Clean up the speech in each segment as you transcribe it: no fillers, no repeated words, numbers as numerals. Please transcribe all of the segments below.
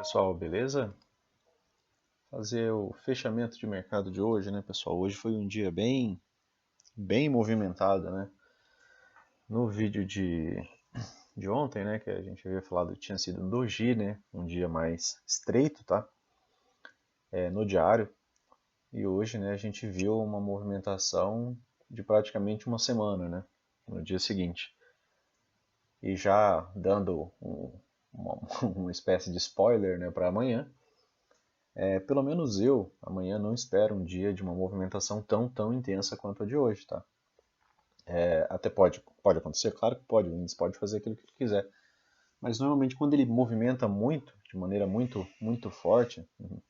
Pessoal, beleza? Fazer o fechamento de mercado de hoje, né, pessoal? Hoje foi um dia bem movimentado, né? No vídeo de ontem, né, que a gente havia falado, tinha sido um doji, né? Um dia mais estreito, tá? No diário. E hoje, né, a gente viu uma movimentação de praticamente uma semana, né? No dia seguinte. E já dando uma espécie de spoiler, né, para amanhã. Pelo menos eu, amanhã, não espero um dia de uma movimentação tão intensa quanto a de hoje, tá? Até pode acontecer, claro que pode, o índice pode fazer aquilo que ele quiser. Mas normalmente quando ele movimenta muito, de maneira muito forte,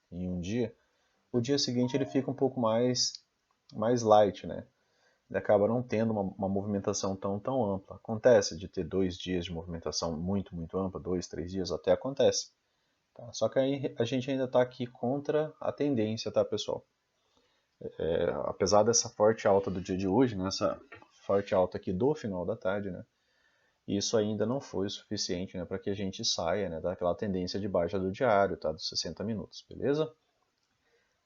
em um dia, o dia seguinte ele fica um pouco mais light, né? Ele acaba não tendo uma movimentação tão ampla. Acontece de ter 2 dias de movimentação muito ampla, 2, 3 dias até acontece. Tá? Só que aí a gente ainda está aqui contra a tendência, tá, pessoal? Apesar dessa forte alta do dia de hoje, né, essa forte alta aqui do final da tarde, né, isso ainda não foi o suficiente, né, para que a gente saia, né, daquela tendência de baixa do diário, tá, dos 60 minutos, beleza?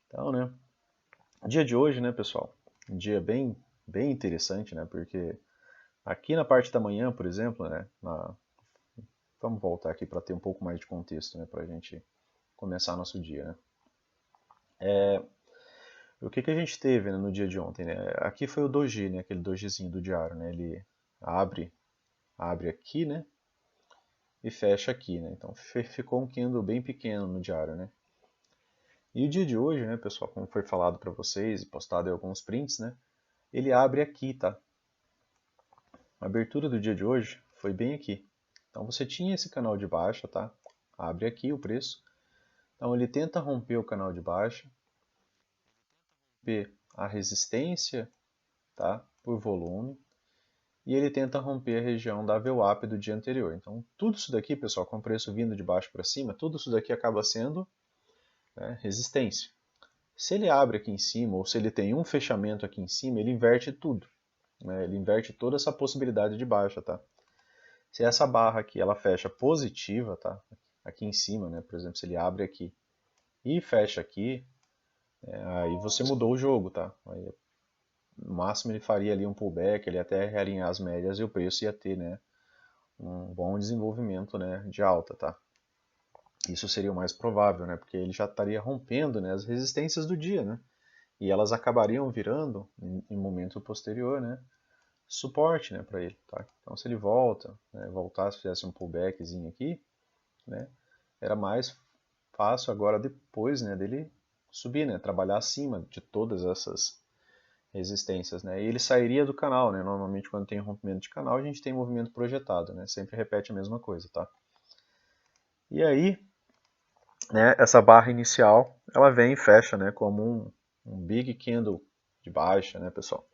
Então, né, dia de hoje, né, pessoal, um dia bem interessante, né, porque aqui na parte da manhã, por exemplo, né, vamos voltar aqui para ter um pouco mais de contexto, né, para a gente começar nosso dia, né. O que a gente teve, né, no dia de ontem, né? Aqui foi o doji, né, aquele dojizinho do diário, né? Ele abre aqui, né, e fecha aqui, né? Então ficou um candle bem pequeno no diário, né? E o dia de hoje, né, pessoal, como foi falado para vocês e postado em alguns prints, né? Ele abre aqui, tá? A abertura do dia de hoje foi bem aqui. Então você tinha esse canal de baixa, tá? Abre aqui o preço. Então ele tenta romper o canal de baixa, romper a resistência, tá? Por volume. E ele tenta romper a região da VWAP do dia anterior. Então, tudo isso daqui, pessoal, com o preço vindo de baixo para cima, tudo isso daqui acaba sendo, né, resistência. Se ele abre aqui em cima, ou se ele tem um fechamento aqui em cima, ele inverte tudo. Né, ele inverte toda essa possibilidade de baixa, tá? Se essa barra aqui ela fecha positiva, tá? Aqui em cima, né? Por exemplo, se ele abre aqui e fecha aqui, aí você mudou o jogo, tá? Aí, no máximo ele faria ali um pullback, ele até realinhar as médias e o preço ia ter, né, um bom desenvolvimento, né, de alta, tá? Isso seria o mais provável, né, porque ele já estaria rompendo, né, as resistências do dia, né, e elas acabariam virando, em momento posterior, né, suporte, né, para ele, tá? Então se ele voltasse, fizesse um pullbackzinho aqui, né, era mais fácil agora depois, né, dele subir, né, trabalhar acima de todas essas resistências, né, e ele sairia do canal, né, normalmente quando tem rompimento de canal a gente tem movimento projetado, né, sempre repete a mesma coisa, tá? E aí, né, essa barra inicial, ela vem e fecha, né, como um big candle de baixa, né, pessoal?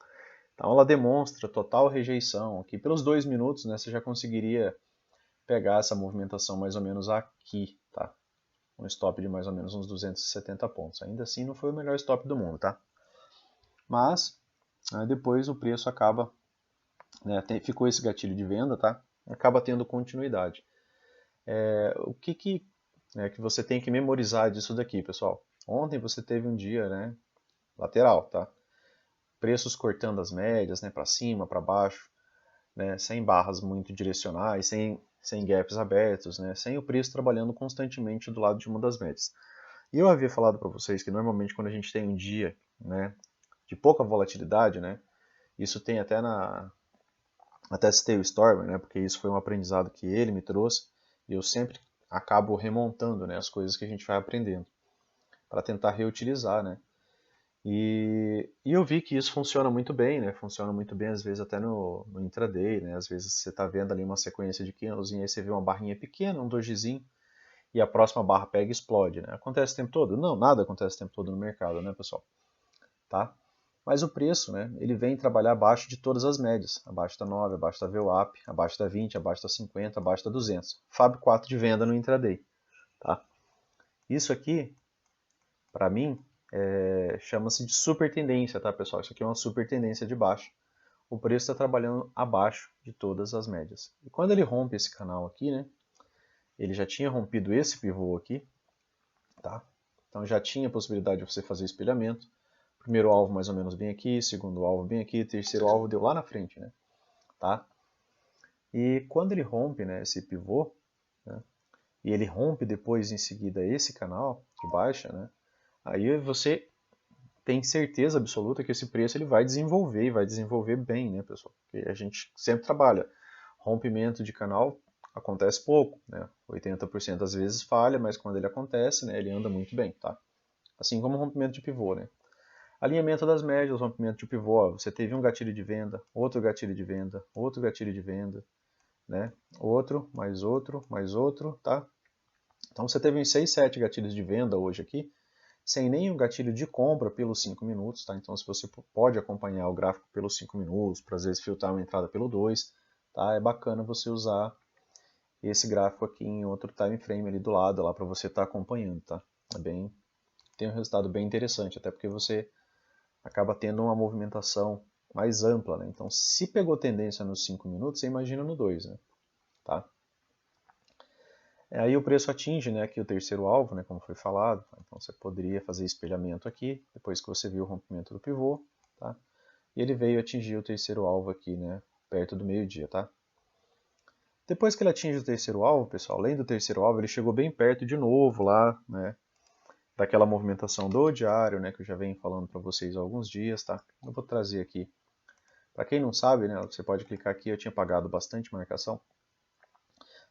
Então ela demonstra total rejeição aqui. Pelos 2 minutos, né, você já conseguiria pegar essa movimentação mais ou menos aqui, tá? Um stop de mais ou menos uns 270 pontos. Ainda assim não foi o melhor stop do mundo, tá? Mas depois o preço acaba, né, ficou esse gatilho de venda, tá? Acaba tendo continuidade. O que você tem que memorizar disso daqui, pessoal? Ontem você teve um dia, né, lateral, tá? Preços cortando as médias, né, para cima, para baixo, né, sem barras muito direcionais, sem gaps abertos, né, sem o preço trabalhando constantemente do lado de uma das médias. E eu havia falado para vocês que normalmente quando a gente tem um dia, né, de pouca volatilidade, né, isso tem até citei o Stormer, né, porque isso foi um aprendizado que ele me trouxe e eu sempre acabo remontando, né, as coisas que a gente vai aprendendo para tentar reutilizar, né. E eu vi que isso funciona muito bem, né? Funciona muito bem às vezes até no intraday, né? Às vezes você está vendo ali uma sequência de candles e aí você vê uma barrinha pequena, um dojizinho, e a próxima barra pega e explode, né? Acontece o tempo todo? Não, nada acontece o tempo todo no mercado, né, pessoal? Tá? Mas o preço, né? Ele vem trabalhar abaixo de todas as médias, abaixo da 9, abaixo da VWAP, abaixo da 20, abaixo da 50, abaixo da 200. FAB 4 de venda no intraday, tá? Isso aqui, para mim, chama-se de super tendência, tá, pessoal? Isso aqui é uma super tendência de baixo. O preço está trabalhando abaixo de todas as médias. E quando ele rompe esse canal aqui, né? Ele já tinha rompido esse pivô aqui, tá? Então já tinha a possibilidade de você fazer espelhamento. Primeiro alvo mais ou menos bem aqui, segundo alvo bem aqui, terceiro alvo deu lá na frente, né? Tá? E quando ele rompe, né, esse pivô, né, e ele rompe depois em seguida esse canal de baixa, né, aí você tem certeza absoluta que esse preço ele vai desenvolver e vai desenvolver bem, né, pessoal? Porque a gente sempre trabalha. Rompimento de canal acontece pouco, né? 80% das vezes falha, mas quando ele acontece, né, ele anda muito bem, tá? Assim como o rompimento de pivô, né? Alinhamento das médias, rompimento de pivô, ó, você teve um gatilho de venda, outro gatilho de venda, outro gatilho de venda, né? Outro, mais outro, tá? Então você teve uns 6, 7 gatilhos de venda hoje aqui, sem nenhum gatilho de compra pelos 5 minutos, tá? Então se você pode acompanhar o gráfico pelos 5 minutos, para às vezes filtrar uma entrada pelo 2, tá? É bacana você usar esse gráfico aqui em outro time frame ali do lado, lá para você estar acompanhando, tá? Tem um resultado bem interessante, até porque você acaba tendo uma movimentação mais ampla, né? Então se pegou tendência nos 5 minutos, você imagina no 2, né? Tá? Aí o preço atinge, né, aqui o terceiro alvo, né, como foi falado. Então você poderia fazer espelhamento aqui, depois que você viu o rompimento do pivô, tá? E ele veio atingir o terceiro alvo aqui, né, perto do meio-dia, tá? Depois que ele atinge o terceiro alvo, pessoal, além do terceiro alvo, ele chegou bem perto de novo lá, né, daquela movimentação do diário, né, que eu já venho falando para vocês há alguns dias, tá? Eu vou trazer aqui. Para quem não sabe, né, você pode clicar aqui, eu tinha pagado bastante marcação.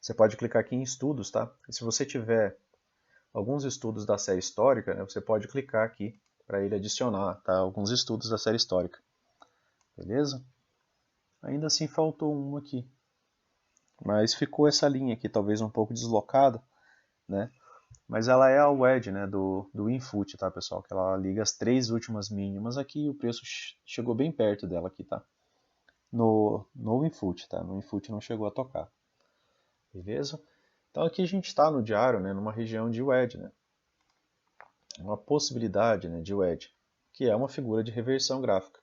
Você pode clicar aqui em estudos, tá? E se você tiver alguns estudos da série histórica, né, você pode clicar aqui para ele adicionar, tá? Alguns estudos da série histórica. Beleza? Ainda assim faltou um aqui. Mas ficou essa linha aqui, talvez um pouco deslocada, né? Mas ela é a wedge, né, do Infut, tá, pessoal? Que ela liga as 3 últimas mínimas aqui e o preço chegou bem perto dela aqui, tá? No Infut, tá? No Infut não chegou a tocar. Beleza? Então aqui a gente está no diário, né, numa região de wedge, né? Uma possibilidade, né, de wedge, que é uma figura de reversão gráfica.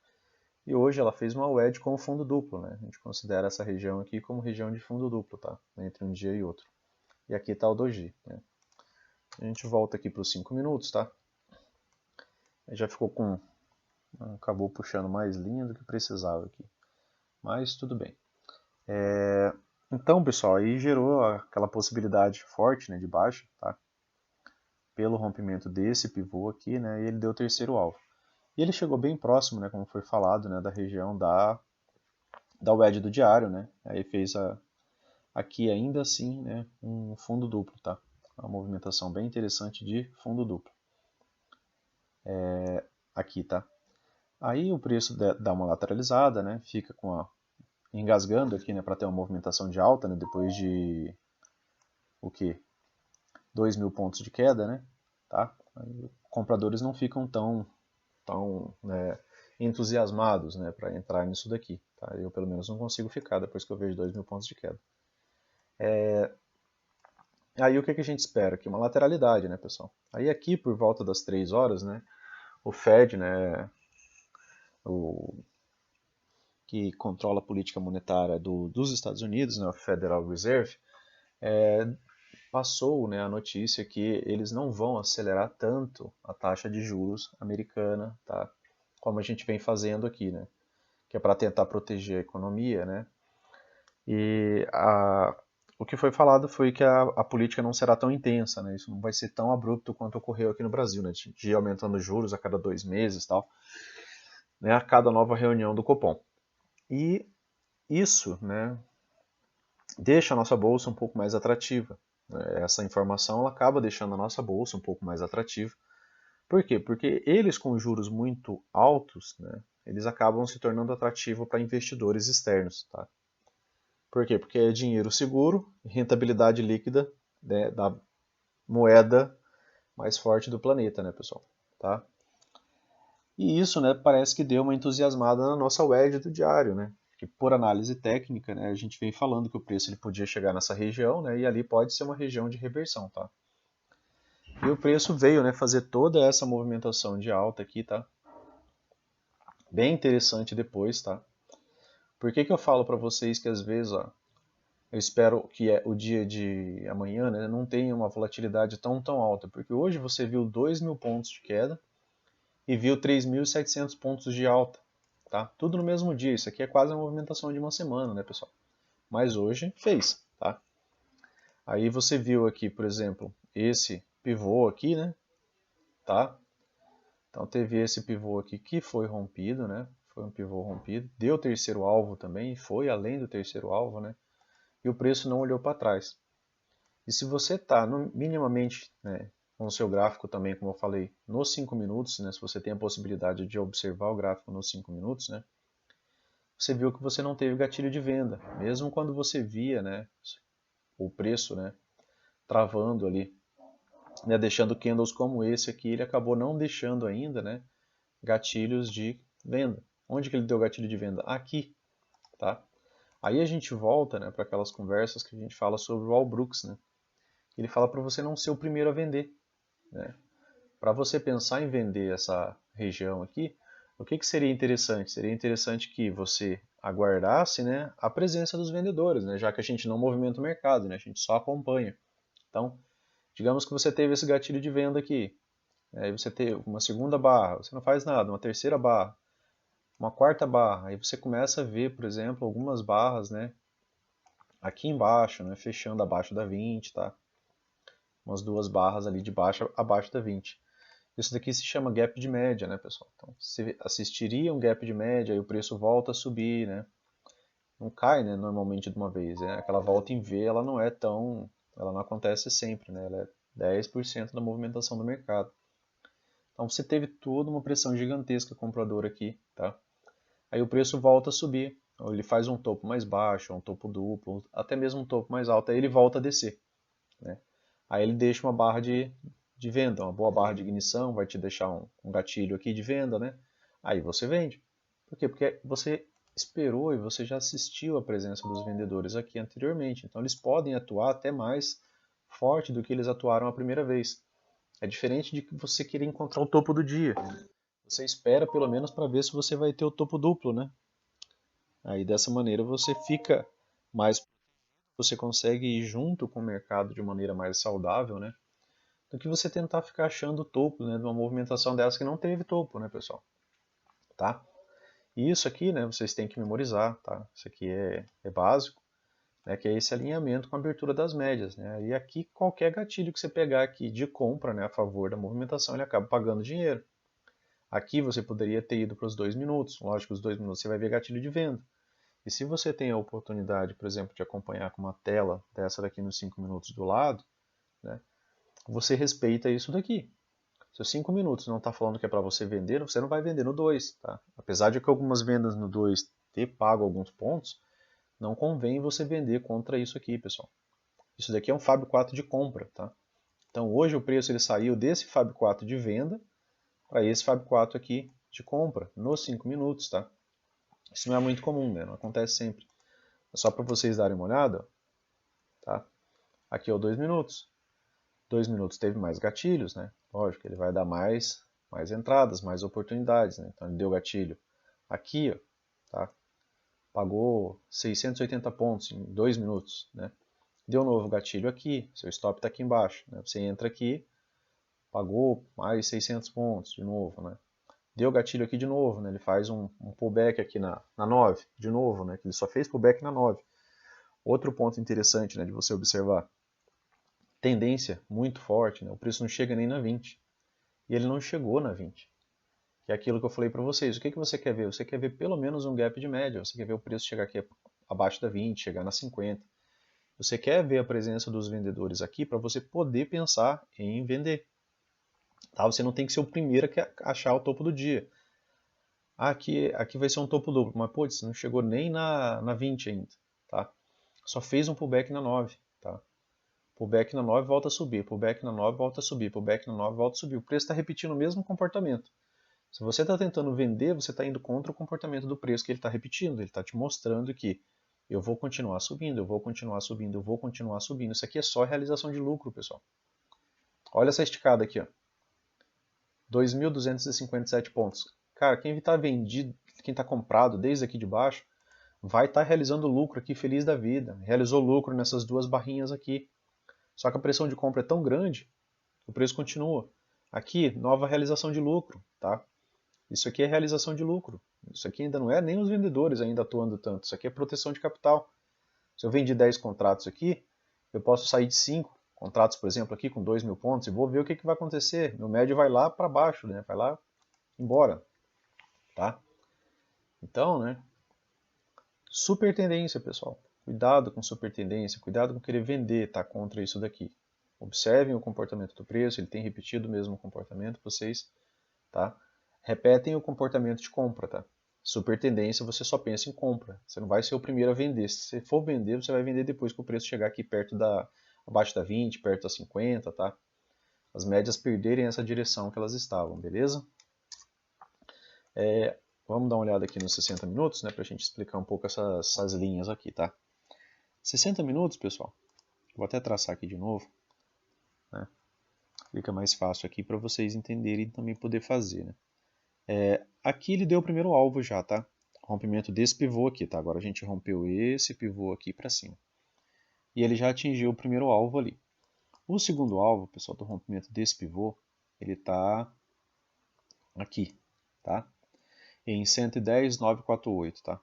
E hoje ela fez uma wedge com fundo duplo, né? A gente considera essa região aqui como região de fundo duplo, tá? Entre um dia e outro. E aqui está o doji, né? A gente volta aqui para os 5 minutos, tá? Já ficou com... acabou puxando mais linha do que precisava aqui. Mas tudo bem. Então, pessoal, aí gerou aquela possibilidade forte, né, de baixa, tá? Pelo rompimento desse pivô aqui, né? E ele deu o terceiro alvo. E ele chegou bem próximo, né, como foi falado, né, da região da wedge do diário, né? Aí fez aqui ainda assim, né, um fundo duplo, tá? Uma movimentação bem interessante de fundo duplo. Aqui, tá? Aí o preço dá uma lateralizada, né? Fica engasgando aqui, né, para ter uma movimentação de alta, né, depois de o que? 2.000 pontos de queda, né? Tá? Aí, compradores não ficam tão né, entusiasmados, né, para entrar nisso daqui. Tá? Eu pelo menos não consigo ficar depois que eu vejo 2.000 pontos de queda. Aí o que a gente espera aqui? Uma lateralidade, né, pessoal? Aí aqui por volta das 3 horas, né, o Fed, né, que controla a política monetária dos Estados Unidos, né, o Federal Reserve, passou, né, a notícia que eles não vão acelerar tanto a taxa de juros americana, tá? Como a gente vem fazendo aqui, né? Que é para tentar proteger a economia, né? E o que foi falado foi que a política não será tão intensa, né? Isso não vai ser tão abrupto quanto ocorreu aqui no Brasil, né? De ir aumentando juros a cada 2 meses, tal, né? A cada nova reunião do Copom. E isso, né? Deixa a nossa bolsa um pouco mais atrativa. Essa informação ela acaba deixando a nossa bolsa um pouco mais atrativa. Por quê? Porque eles com juros muito altos, né, eles acabam se tornando atrativo para investidores externos. Tá? Por quê? Porque é dinheiro seguro, rentabilidade líquida, né, da moeda mais forte do planeta, né, pessoal? Tá? E isso, né, parece que deu uma entusiasmada na nossa wedge do diário, né? Que por análise técnica, né, a gente vem falando que o preço ele podia chegar nessa região, né, e ali pode ser uma região de reversão, tá? E o preço veio, né, fazer toda essa movimentação de alta aqui, tá? Bem interessante depois, tá? Por que eu falo para vocês que às vezes, ó, eu espero que o dia de amanhã, né, não tenha uma volatilidade tão alta, porque hoje você viu 2.000 pontos de queda e viu 3.700 pontos de alta, tá? Tudo no mesmo dia, isso aqui é quase a movimentação de uma semana, né, pessoal? Mas hoje fez, tá? Aí você viu aqui, por exemplo, esse pivô aqui, né, tá? Então teve esse pivô aqui que foi rompido, né? Foi um pivô rompido, deu terceiro alvo também, foi além do terceiro alvo, né? E o preço não olhou para trás. E se você está minimamente, né, com o seu gráfico também, como eu falei, nos 5 minutos, né, se você tem a possibilidade de observar o gráfico nos 5 minutos, né, você viu que você não teve gatilho de venda, mesmo quando você via, né, o preço, né, travando ali, né, deixando candles como esse aqui, ele acabou não deixando ainda, né, gatilhos de venda. Onde que ele deu gatilho de venda? Aqui, tá? Aí a gente volta, né, para aquelas conversas que a gente fala sobre o Al Brooks, né? Ele fala para você não ser o primeiro a vender, né? Para você pensar em vender essa região aqui, o que seria interessante? Seria interessante que você aguardasse, né, a presença dos vendedores, né, já que a gente não movimenta o mercado, né, a gente só acompanha. Então, digamos que você teve esse gatilho de venda aqui, aí você teve uma segunda barra, você não faz nada, uma terceira barra, uma quarta barra, aí você começa a ver, por exemplo, algumas barras, né, aqui embaixo, né, fechando abaixo da 20, tá? Umas duas barras ali de baixo abaixo da 20. Isso daqui se chama gap de média, né, pessoal? Então, você assistiria um gap de média e o preço volta a subir, né? Não cai, né, normalmente de uma vez, né? Aquela volta em V, ela não é tão, ela não acontece sempre, né? Ela é 10% da movimentação do mercado. Então, você teve toda uma pressão gigantesca compradora aqui, tá? Aí o preço volta a subir, ou ele faz um topo mais baixo, um topo duplo, até mesmo um topo mais alto, aí ele volta a descer, né? Aí ele deixa uma barra de venda, uma boa barra de ignição, vai te deixar um gatilho aqui de venda, né? Aí você vende. Por quê? Porque você esperou e você já assistiu a presença dos vendedores aqui anteriormente. Então eles podem atuar até mais forte do que eles atuaram a primeira vez. É diferente de que você querer encontrar o topo do dia. Você espera pelo menos para ver se você vai ter o topo duplo, né? Aí dessa maneira você fica mais, você consegue ir junto com o mercado de maneira mais saudável, né? Do que você tentar ficar achando o topo, né, de uma movimentação dessa que não teve topo, né, pessoal? Tá? E isso aqui, né, vocês têm que memorizar, tá? Isso aqui é básico, né, que é esse alinhamento com a abertura das médias, né? E aqui qualquer gatilho que você pegar aqui de compra, né, a favor da movimentação, ele acaba pagando dinheiro. Aqui você poderia ter ido para os 2 minutos, lógico, os 2 minutos você vai ver gatilho de venda. E se você tem a oportunidade, por exemplo, de acompanhar com uma tela dessa daqui nos 5 minutos do lado, né, você respeita isso daqui. Se os 5 minutos não está falando que é para você vender, você não vai vender no 2. Tá? Apesar de que algumas vendas no 2 ter pago alguns pontos, não convém você vender contra isso aqui, pessoal. Isso daqui é um Fab 4 de compra. Tá? Então hoje o preço ele saiu desse Fab 4 de venda para esse Fab 4 aqui de compra, nos 5 minutos. Tá? Isso não é muito comum, né? Não acontece sempre. É só para vocês darem uma olhada. Tá? Aqui é o 2 minutos. 2 minutos teve mais gatilhos, né? Lógico, ele vai dar mais entradas, mais oportunidades, né? Então ele deu gatilho aqui, ó, tá? Pagou 680 pontos em 2 minutos, né? Deu novo gatilho aqui, seu stop está aqui embaixo, né? Você entra aqui, pagou mais 600 pontos de novo, né? Deu gatilho aqui de novo, né? Ele faz um pullback aqui na 9, de novo, né? Que ele só fez pullback na 9. Outro ponto interessante, né, de você observar, tendência muito forte, né? O preço não chega nem na 20. E ele não chegou na 20. Que é aquilo que eu falei para vocês. O que você quer ver? Você quer ver pelo menos um gap de média. Você quer ver o preço chegar aqui abaixo da 20, chegar na 50. Você quer ver a presença dos vendedores aqui para você poder pensar em vender. Tá? Você não tem que ser o primeiro a achar o topo do dia. Ah, aqui vai ser um topo duplo, mas putz, não chegou nem na 20 ainda. Tá? Só fez um pullback na 9. Tá? Pullback na 9 volta a subir, pullback na 9 volta a subir, pullback na 9 volta a subir. O preço está repetindo o mesmo comportamento. Se você está tentando vender, você está indo contra o comportamento do preço que ele está repetindo. Ele está te mostrando que eu vou continuar subindo, eu vou continuar subindo, eu vou continuar subindo. Isso aqui é só realização de lucro, pessoal. Olha essa esticada aqui, ó. 2.257 pontos. Cara, quem está vendido, quem está comprado desde aqui de baixo, vai estar realizando lucro aqui feliz da vida. Realizou lucro nessas duas barrinhas aqui. Só que a pressão de compra é tão grande, o preço continua. Aqui, nova realização de lucro, tá? Isso aqui é realização de lucro. Isso aqui ainda não é nem os vendedores ainda atuando tanto. Isso aqui é proteção de capital. Se eu vendi 10 contratos aqui, eu posso sair de 5 contratos, por exemplo, aqui com 2.000 pontos e vou ver o que vai acontecer. Meu médio vai lá para baixo, né? Vai lá embora, tá? Então, né? Super tendência, pessoal. Cuidado com super tendência, cuidado com querer vender, tá? Contra isso daqui. Observem o comportamento do preço, ele tem repetido o mesmo comportamento, vocês, tá? Repetem o comportamento de compra, tá? Super tendência, você só pensa em compra. Você não vai ser o primeiro a vender. Se você for vender, você vai vender depois que o preço chegar aqui abaixo da 20, perto da 50, tá? As médias perderem essa direção que elas estavam, beleza? Vamos dar uma olhada aqui nos 60 minutos, né, para a gente explicar um pouco essas linhas aqui, tá? 60 minutos, pessoal, vou até traçar aqui de novo, né? Fica mais fácil aqui para vocês entenderem e também poder fazer, né? Aqui ele deu o primeiro alvo já, tá? Rompimento desse pivô aqui, tá? Agora a gente rompeu esse pivô aqui para cima. E ele já atingiu o primeiro alvo ali. O segundo alvo, pessoal, do rompimento desse pivô, ele tá aqui, tá? Em 110,948, tá?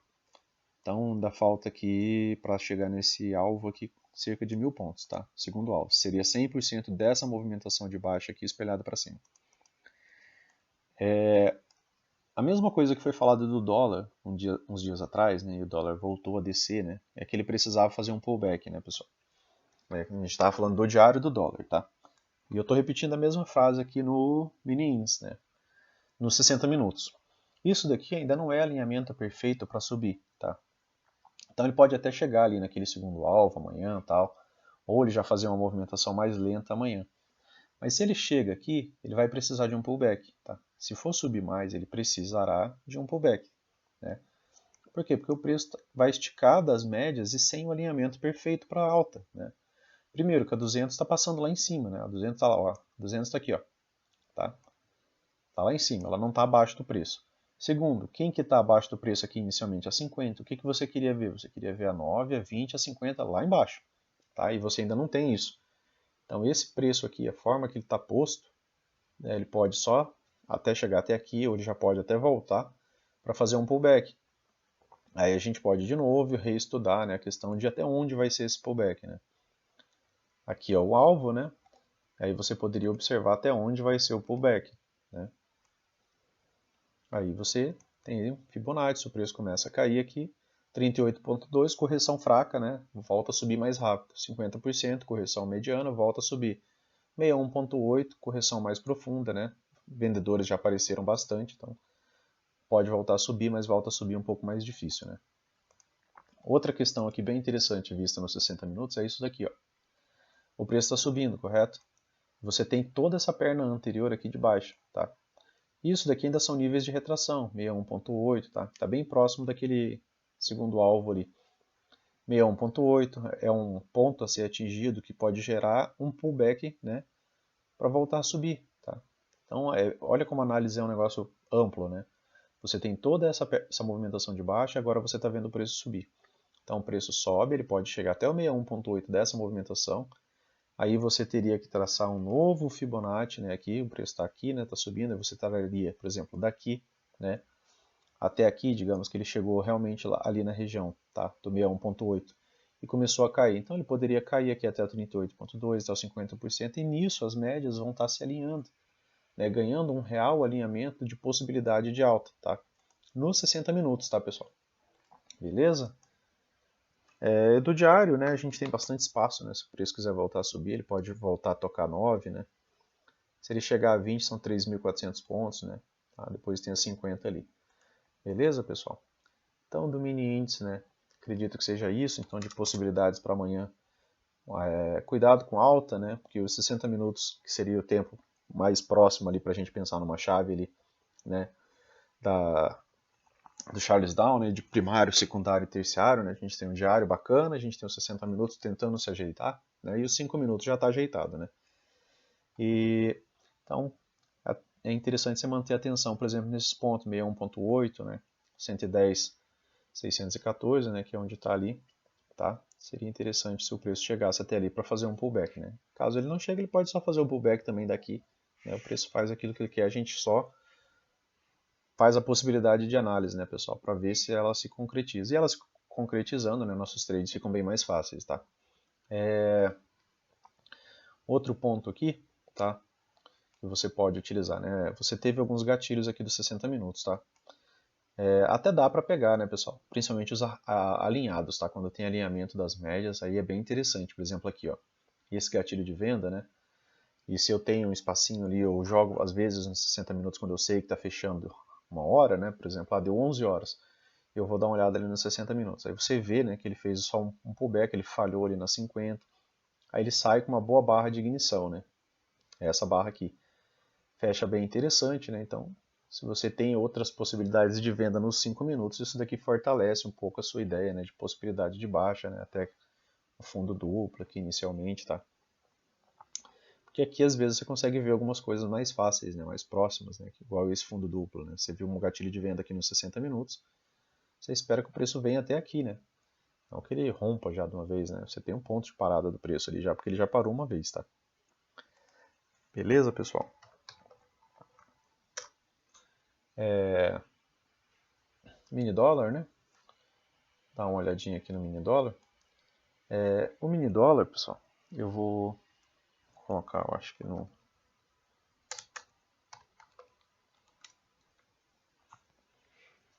Então ainda falta aqui para chegar nesse alvo aqui cerca de 1.000 pontos, tá? Segundo alvo. Seria 100% dessa movimentação de baixa aqui espelhada para cima. A mesma coisa que foi falada do dólar uns dias atrás, né? E o dólar voltou a descer, né? É que ele precisava fazer um pullback, né, pessoal? A gente estava falando do diário do dólar, tá? E eu estou repetindo a mesma frase aqui no mini índice, né? Nos 60 minutos. Isso daqui ainda não é alinhamento perfeito para subir, tá? Então ele pode até chegar ali naquele segundo alvo amanhã, tal, ou ele já fazer uma movimentação mais lenta amanhã. Mas se ele chega aqui, ele vai precisar de um pullback, tá? Se for subir mais, ele precisará de um pullback, né? Por quê? Porque o preço vai esticar das médias e sem o alinhamento perfeito para alta, né? Primeiro, que a 200 está passando lá em cima, né? A 200 está lá, ó. A 200 está aqui, ó. Tá? Tá lá em cima, ela não está abaixo do preço. Segundo, quem que está abaixo do preço aqui inicialmente? A 50. O que você queria ver? Você queria ver a 9, a 20, a 50 lá embaixo. Tá? E você ainda não tem isso. Então esse preço aqui, a forma que ele está posto, né, ele pode só até chegar até aqui, ou ele já pode até voltar para fazer um pullback. Aí a gente pode de novo reestudar, né, a questão de até onde vai ser esse pullback. Né? Aqui é o alvo, né? Aí você poderia observar até onde vai ser o pullback. Né? Aí você tem Fibonacci, o preço começa a cair aqui, 38,2, correção fraca, né? Volta a subir mais rápido, 50%, correção mediana, volta a subir. 61,8, correção mais profunda, né? Vendedores já apareceram bastante, então pode voltar a subir, mas volta a subir um pouco mais difícil, né? Outra questão aqui bem interessante vista nos 60 minutos é isso daqui, ó. O preço está subindo, correto? Você tem toda essa perna anterior aqui de baixo, tá? Isso daqui ainda são níveis de retração, 61,8, tá? Está bem próximo daquele segundo alvo ali. 61,8 é um ponto a ser atingido que pode gerar um pullback, né, para voltar a subir, tá? Então, olha como a análise é um negócio amplo, né? Você tem toda essa movimentação de baixa, agora você está vendo o preço subir. Então, o preço sobe, ele pode chegar até o 61,8 dessa movimentação. Aí você teria que traçar um novo Fibonacci, né? Aqui, o preço está aqui, né? Está subindo, aí você traria, por exemplo, daqui, né? Até aqui, digamos que ele chegou realmente ali na região, tá? Do 61,8 e começou a cair. Então ele poderia cair aqui até o 38,2, até o 50%, e nisso as médias vão estar se alinhando, né? Ganhando um real alinhamento de possibilidade de alta, tá? Nos 60 minutos, tá, pessoal? Beleza? Do diário, né, a gente tem bastante espaço, né? Se o preço quiser voltar a subir, ele pode voltar a tocar 9, né? Se ele chegar a 20, são 3.400 pontos, né? Tá? Depois tem a 50 ali. Beleza, pessoal? Então, do mini índice, né? Acredito que seja isso. Então, de possibilidades para amanhã. Cuidado com alta, né? Porque os 60 minutos, que seria o tempo mais próximo ali para a gente pensar numa chave ali, né? Do Charles Down, né, de primário, secundário e terciário, né, a gente tem um diário bacana, a gente tem os 60 minutos tentando se ajeitar, né, e os 5 minutos já está ajeitado. Né. Então, é interessante você manter a atenção, por exemplo, nesses pontos, 61,8, né, 110, 614, né, que é onde está ali, tá? Seria interessante se o preço chegasse até ali para fazer um pullback, né? Caso ele não chegue, ele pode só fazer o pullback também daqui, né? O preço faz aquilo que ele quer, a gente só faz a possibilidade de análise, né, pessoal, para ver se ela se concretiza. E ela se concretizando, né, nossos trades ficam bem mais fáceis, tá? Outro ponto aqui, tá, que você pode utilizar, né? Você teve alguns gatilhos aqui dos 60 minutos, tá? Até dá para pegar, né, pessoal? Principalmente os alinhados, tá? Quando tem alinhamento das médias, aí é bem interessante. Por exemplo, aqui, ó, esse gatilho de venda, né? E se eu tenho um espacinho ali, eu jogo às vezes uns 60 minutos quando eu sei que está fechando uma hora, né? Por exemplo, deu 11 horas. Eu vou dar uma olhada ali nos 60 minutos. Aí você vê, né, que ele fez só um pullback, ele falhou ali nas 50. Aí ele sai com uma boa barra de ignição, né? Essa barra aqui. Fecha bem interessante, né? Então, se você tem outras possibilidades de venda nos 5 minutos, isso daqui fortalece um pouco a sua ideia, né, de possibilidade de baixa, né, até o fundo duplo aqui inicialmente, tá? Porque aqui às vezes você consegue ver algumas coisas mais fáceis, né, mais próximas, né, igual esse fundo duplo, né? Você viu um gatilho de venda aqui nos 60 minutos, você espera que o preço venha até aqui, né? Não que ele rompa já de uma vez, né? Você tem um ponto de parada do preço ali já, porque ele já parou uma vez, tá? Beleza, pessoal? Mini dólar, né? Dá uma olhadinha aqui no mini dólar. O mini dólar, pessoal, eu vou colocar, eu acho que no... Vou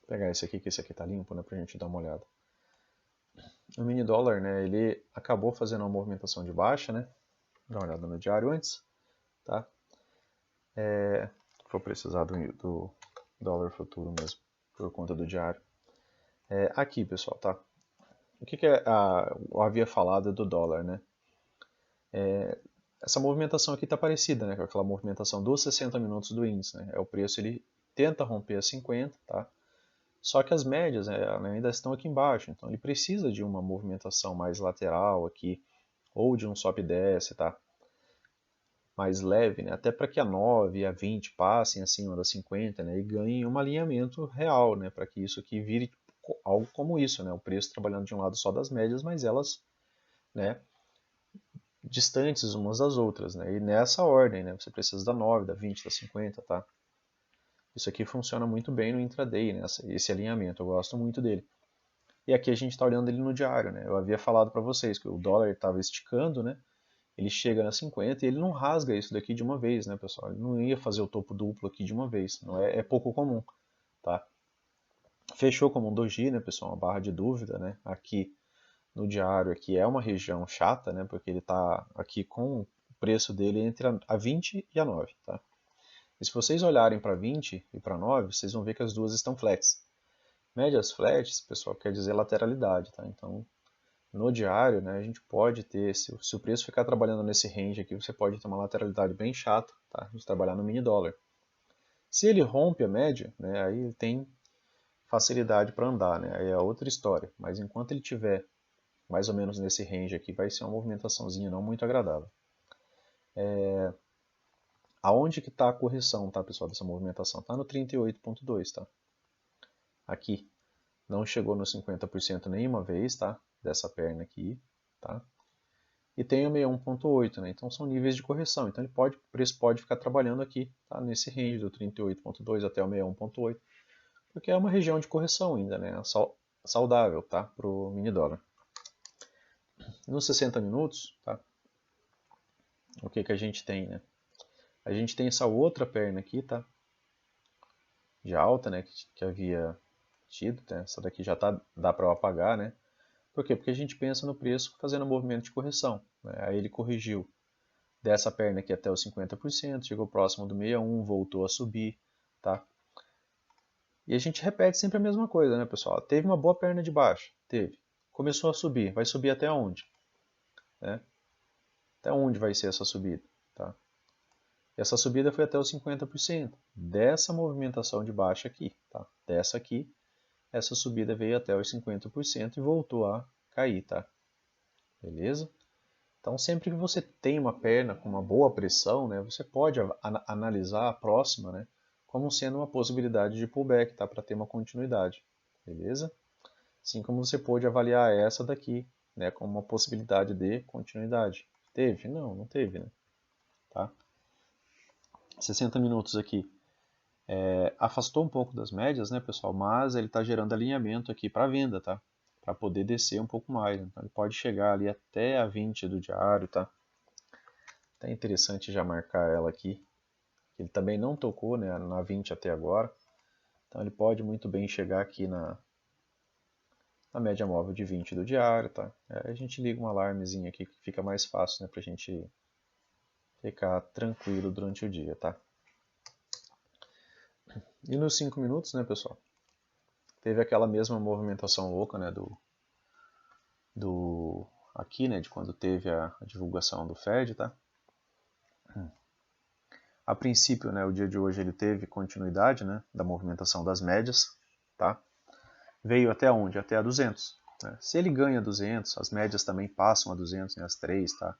pegar esse aqui, que esse aqui tá limpo, né, pra gente dar uma olhada. O mini dólar, né, ele acabou fazendo uma movimentação de baixa, né? Dá uma olhada no diário antes, tá? Vou precisar do dólar futuro mesmo, por conta do diário. Aqui, pessoal, tá? O que eu havia falado do dólar, né? Essa movimentação aqui está parecida, né, com aquela movimentação dos 60 minutos do índice, né? O preço ele tenta romper a 50, tá? Só que as médias, né, ainda estão aqui embaixo, então ele precisa de uma movimentação mais lateral aqui, ou de um sobe e desce, tá? Mais leve, né? Até para que a 9 e a 20 passem acima da 50, né? E ganhem um alinhamento real, né? Para que isso aqui vire algo como isso, né? O preço trabalhando de um lado só das médias, mas elas, né, distantes umas das outras, né? E nessa ordem, né? Você precisa da 9, da 20, da 50, tá? Isso aqui funciona muito bem no intraday, né? Esse alinhamento, eu gosto muito dele. E aqui a gente está olhando ele no diário, né? Eu havia falado para vocês que o dólar estava esticando, né? Ele chega na 50 e ele não rasga isso daqui de uma vez, né, pessoal? Ele não ia fazer o topo duplo aqui de uma vez, não é pouco comum, tá? Fechou como um doji, né, pessoal? Uma barra de dúvida, né? Aqui no diário aqui é uma região chata, né? Porque ele está aqui com o preço dele entre a 20 e a 9, tá? E se vocês olharem para 20 e para 9, vocês vão ver que as duas estão flats. Médias flats, pessoal, quer dizer lateralidade, tá? Então, no diário, né, a gente pode ter, se o preço ficar trabalhando nesse range aqui, você pode ter uma lateralidade bem chata, tá? De trabalhar no mini dólar. Se ele rompe a média, né, aí ele tem facilidade para andar, né? Aí é outra história. Mas enquanto ele tiver mais ou menos nesse range aqui, vai ser uma movimentaçãozinha não muito agradável. Aonde que está a correção, tá, pessoal, dessa movimentação? Está no 38.2, tá? Aqui. Não chegou no 50% nenhuma vez, tá? Dessa perna aqui, tá? E tem o 61.8, né? Então são níveis de correção. Então o preço pode ficar trabalhando aqui, tá? Nesse range do 38.2 até o 61.8, porque é uma região de correção ainda, né? Saudável, tá? Para o mini dólar. Nos 60 minutos, tá? O que que a gente tem, né? A gente tem essa outra perna aqui, tá? De alta, né? Que havia tido, né? Essa daqui já dá para eu apagar, né? Por quê? Porque a gente pensa no preço fazendo um movimento de correção, né? Aí ele corrigiu dessa perna aqui até os 50%, chegou próximo do 61, voltou a subir, tá? E a gente repete sempre a mesma coisa, né, pessoal? Teve uma boa perna de baixo, teve. Começou a subir, vai subir até onde? Né? Até onde vai ser essa subida, tá? Essa subida foi até os 50% dessa movimentação de baixa aqui, tá? Dessa aqui, essa subida veio até os 50% e voltou a cair, tá? Beleza? Então, sempre que você tem uma perna com uma boa pressão, né, você pode analisar a próxima, né, como sendo uma possibilidade de pullback, tá, para ter uma continuidade. Beleza? assim como você pôde avaliar essa daqui, né, como uma possibilidade de continuidade. Teve? Não, não teve, né? Tá? 60 minutos aqui. Afastou um pouco das médias, né, pessoal? Mas ele está gerando alinhamento aqui para venda, tá? Para poder descer um pouco mais. Então ele pode chegar ali até a 20 do diário, tá? Até interessante já marcar ela aqui. Ele também não tocou, né, na 20 até agora. Então ele pode muito bem chegar aqui na média móvel de 20 do diário, tá? A gente liga um alarmezinho aqui que fica mais fácil, né, pra gente ficar tranquilo durante o dia, tá? E nos 5 minutos, né, pessoal? Teve aquela mesma movimentação louca, né, aqui, né, de quando teve a divulgação do Fed, tá? A princípio, né, o dia de hoje ele teve continuidade, né, da movimentação das médias, tá? Veio até onde? Até a 200. Né? Se ele ganha 200, as médias também passam a 200, né, as 3, tá?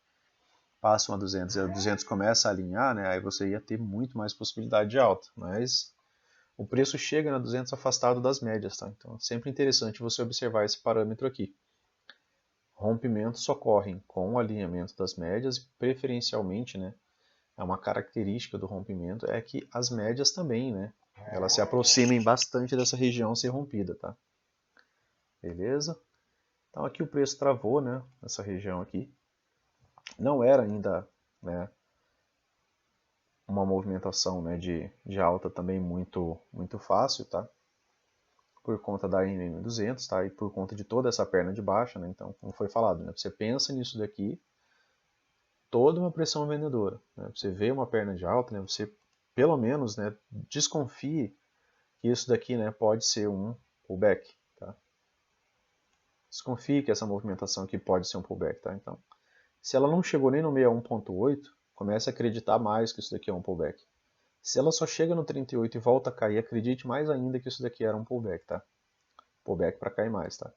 Passam a 200 e a 200 começa a alinhar, né, aí você ia ter muito mais possibilidade de alta, mas o preço chega na 200 afastado das médias, tá? Então é sempre interessante você observar esse parâmetro aqui. Rompimentos ocorrem com o alinhamento das médias e preferencialmente, né, é uma característica do rompimento é que as médias também, né, elas se aproximem bastante dessa região ser rompida, tá? Beleza? Então aqui o preço travou, né, nessa região aqui. Não era ainda, né, uma movimentação, né, de alta também muito fácil, tá? Por conta da NM200, tá? E por conta de toda essa perna de baixa, né? Então, como foi falado, né, você pensa nisso daqui, toda uma pressão vendedora, né? Você vê uma perna de alta, né, você pelo menos, né, desconfie que isso daqui, né, pode ser um pullback, tá? Desconfie que essa movimentação aqui pode ser um pullback, tá? Então, se ela não chegou nem no 61.8, comece a acreditar mais que isso daqui é um pullback. Se ela só chega no 38 e volta a cair, acredite mais ainda que isso daqui era um pullback, tá? Pullback para cair mais, tá?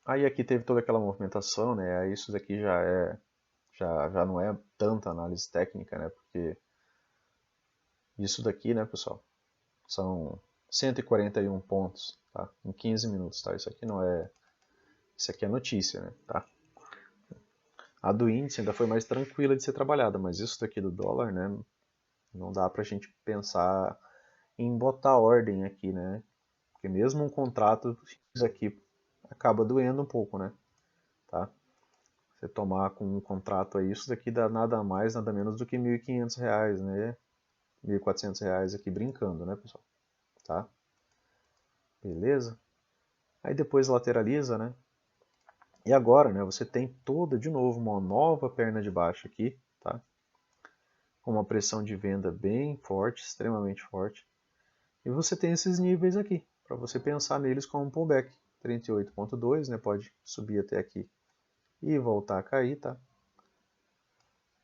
Aí aqui teve toda aquela movimentação, né? Aí isso daqui já não é tanta análise técnica, né? Porque isso daqui, né, pessoal, são 141 pontos, tá? Em 15 minutos, tá? Isso aqui é notícia, né? Tá? A do índice ainda foi mais tranquila de ser trabalhada, mas isso daqui do dólar, né? Não dá pra gente pensar em botar ordem aqui, né? Porque mesmo um contrato aqui acaba doendo um pouco, né? Tá? Você tomar com um contrato aí, isso daqui dá nada mais, nada menos do que R$ 1.500, né? R$ 1.400 aqui brincando, né, pessoal? Tá? Beleza? Aí depois lateraliza, né? E agora, né, você tem toda, de novo, uma nova perna de baixo aqui, tá? Com uma pressão de venda bem forte, extremamente forte. E você tem esses níveis aqui, para você pensar neles como um pullback. 38.2, né, pode subir até aqui e voltar a cair, tá?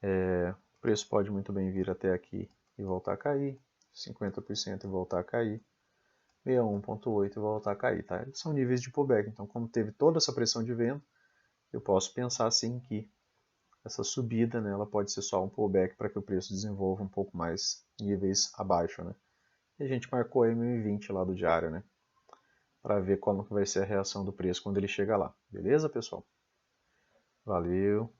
O preço pode muito bem vir até aqui e voltar a cair, 50% e voltar a cair, 61.8 e voltar a cair, tá? Eles são níveis de pullback, então como teve toda essa pressão de venda, eu posso pensar assim que essa subida, né, ela pode ser só um pullback para que o preço desenvolva um pouco mais níveis abaixo, né? E a gente marcou aí 1020 lá do diário, né? Para ver como que vai ser a reação do preço quando ele chega lá. Beleza, pessoal? Valeu!